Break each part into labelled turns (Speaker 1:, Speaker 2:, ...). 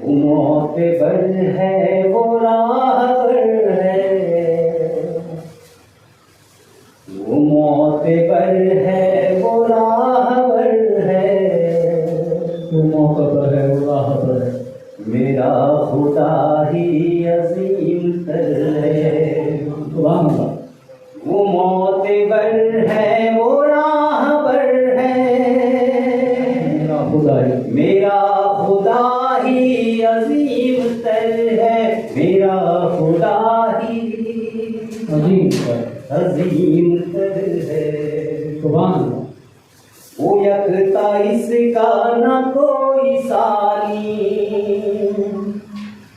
Speaker 1: وہ موت پر ہے وہ راہ پر ہے، وہ موت پر ہے وہ راہ پر ہے،
Speaker 2: وہ موقع پر ہے وہ راہ پر ہے،
Speaker 1: میرا خدا ہی عظیم تر ہے،
Speaker 2: سبحان اللہ،
Speaker 1: وہ موت پر ہے وہ راہ پر ہے،
Speaker 2: میرا خدا ہی
Speaker 1: میرا خدا ہی عظیم تر ہے، میرا خدا ہی
Speaker 2: عظیم ہے،
Speaker 1: عظیم تر ہے،
Speaker 2: سبحان اللہ،
Speaker 1: وہ یکتا اس کا نہ کوئی ثانی،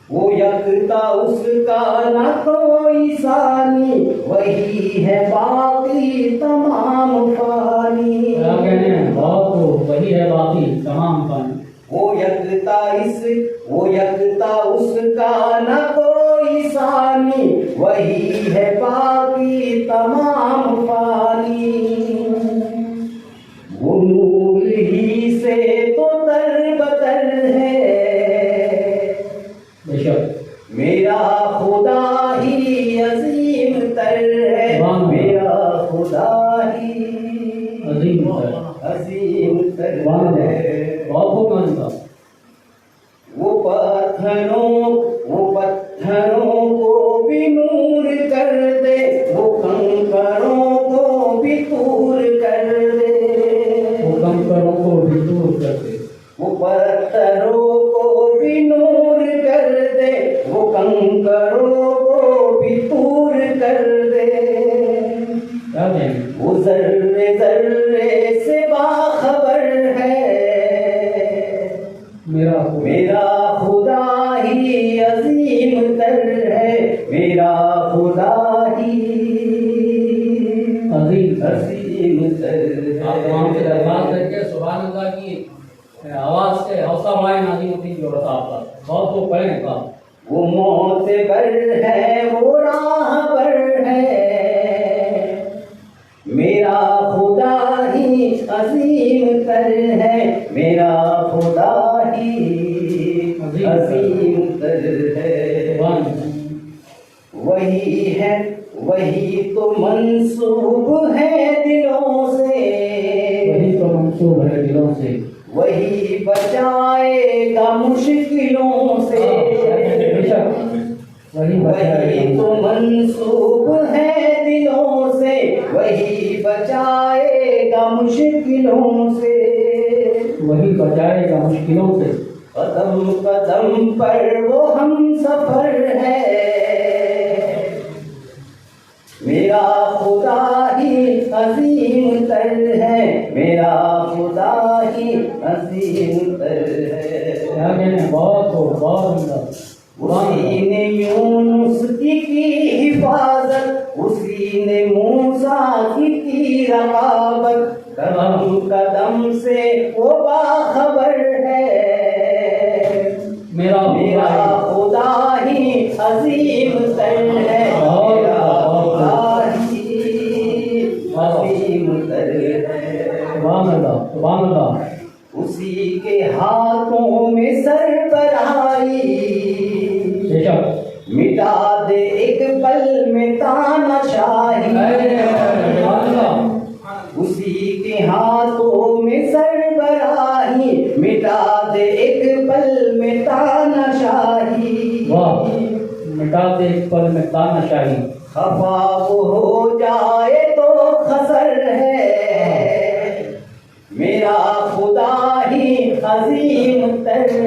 Speaker 1: وہ یکتا اس کا نہ کوئی ثانی، وہی ہے باقی تمام فانی،
Speaker 2: کیا کہنے ہیں بہت تو وہی ہے باقی تمام فانی،
Speaker 1: وہ یکتا اس کا نہ کوئی ثانی، وہی ہے باقی تمام فانی، وہ نور ہی سے تو تر بتر ہے،
Speaker 2: بے شک
Speaker 1: میرا خدا ہی عظیم تر ہے، میرا خدا ہی
Speaker 2: عظیم ہے،
Speaker 1: عظیم تر
Speaker 2: سبحان اللہ،
Speaker 1: ہے،
Speaker 2: بہت خوب مانتا،
Speaker 1: وہ پتھروں کو بھی نور کر دے، وہ کنکروں کو بھی دور کر دے،
Speaker 2: وہ کنکروں کو بھی دور کر دے،
Speaker 1: وہ پتھروں کو بھی نور کر دے، وہ کنکروں کو بھی دور کر دے،
Speaker 2: کیا کہیں گے
Speaker 1: وہ ذرے ذرے سے باخبر ہے، میرا خدا ہی عظیم تر ہے، میرا خدا ہی عظیم تر
Speaker 2: آپ
Speaker 1: ہے،
Speaker 2: وہاں سے درخواست کر کے سبحان اللہ کی آواز سے حوصلہ بڑھائیں نازم الدین جو رضا آپ کا بہت کو پڑھیں کام،
Speaker 1: وہ موت پر ہے وہ راہ پر ہے، میرا خدا ہی عظیم تر ہے، میرا خدا ہی عظیم تر ہے، وہی تو منسوب ہے دلوں سے،
Speaker 2: وہی تو منسوب ہے دلوں سے،
Speaker 1: وہی بچائے گا مشکلوں سے، وہی تو منسوب ہے دلوں سے، وہی بچائے گا مشکلوں سے،
Speaker 2: وہی بچائے گا مشکلوں سے،
Speaker 1: قدم قدم پر وہ ہم سفر ہے، میرا خدا ہی عظیم تر ہے، میرا خدا ہی عظیم تر ہے،
Speaker 2: کیا کہنے بہت ہو بہت
Speaker 1: اسی نے یونس کی حفاظت، اسی نے موسیٰ کی رقابت، قدم قدم سے وہ باخبر ہے، میرا خدا ہی عظیم تر ہے، میرا خدا ہی عظیم تر ہے،
Speaker 2: سبحان اللہ، سبحان اللہ،
Speaker 1: اسی کے ہاتھوں میں سربراہی، مٹا دے ایک پل میں تانا شاہی، اسی کے ہاتھوں میں سربراہی، مٹا دے ایک پل میں تانا شاہی،
Speaker 2: مٹا دے ایک پل میں تانا شاہی،
Speaker 1: خفا وہ ہو جائے تو خسر ہے، میرا خدا ہی عظیم تر ہے،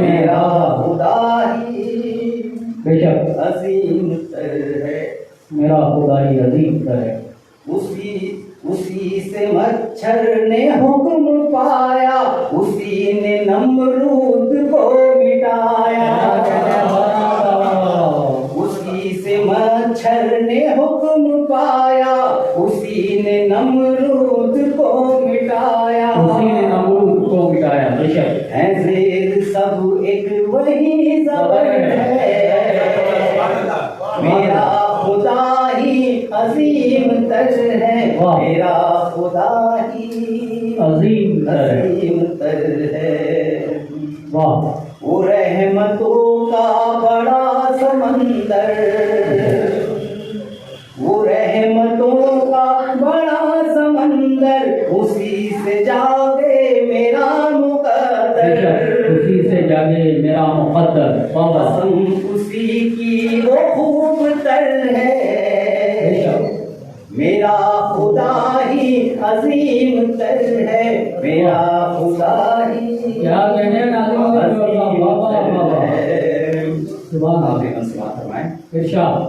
Speaker 1: میرا خدا ہی
Speaker 2: بے شک
Speaker 1: عظیم تر ہے،
Speaker 2: میرا خدا ہی عظیم تر ہے،
Speaker 1: اسی سے مچھر نے حکم پایا، اسی نے نمرود کو مٹایا، اسی سے مچھر نے حکم پایا، اسی نے نمرود کو مٹایا،
Speaker 2: اسی نے نمرود کو مٹایا، بے شک
Speaker 1: ہے زیر سب ایک وہی زبر ہے، میرا خدا ہی عظیم تر ہے، میرا خدا ہی
Speaker 2: عظیم تر ہے،
Speaker 1: عظیم تر ہے،
Speaker 2: واہ،
Speaker 1: وہ وہ رحمتوں کا بڑا سمندر، وہ رحمتوں کا بڑا سمندر، اسی سے جاگے میرا مقدر،
Speaker 2: اسی سے جاگے میرا مقدر،
Speaker 1: قسم اسی کی وہ خوب تر ہے، میرا خدا ہی عظیم تر ہے، میرا خدا ہی
Speaker 2: کیا کہنے ناظرین
Speaker 1: عظیم تر ہے۔
Speaker 2: سبحان
Speaker 1: آپ
Speaker 2: اللہ،
Speaker 1: ایک سماعت فرمائیں۔
Speaker 2: ارشاد،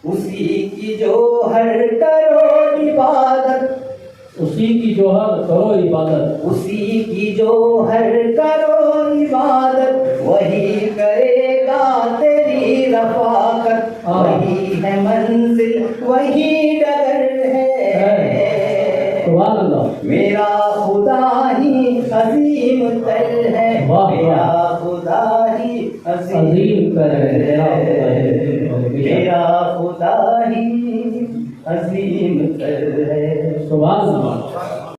Speaker 1: اسی کی جو ہر کرو عبادت،
Speaker 2: اسی کی جو ہر کرو عبادت،
Speaker 1: اسی کی جو ہر کرو عبادت، وہی کرے گا تیری رفاقت، وہی ہے منزل وہی ڈگر ہے،
Speaker 2: سبحان اللہ،
Speaker 1: میرا خدا ہی عظیم تر ہے، میرا خدا ہی عظیم تر ہے، میرا خدا ہی عظیم تر ہے۔
Speaker 2: سبحان اللہ۔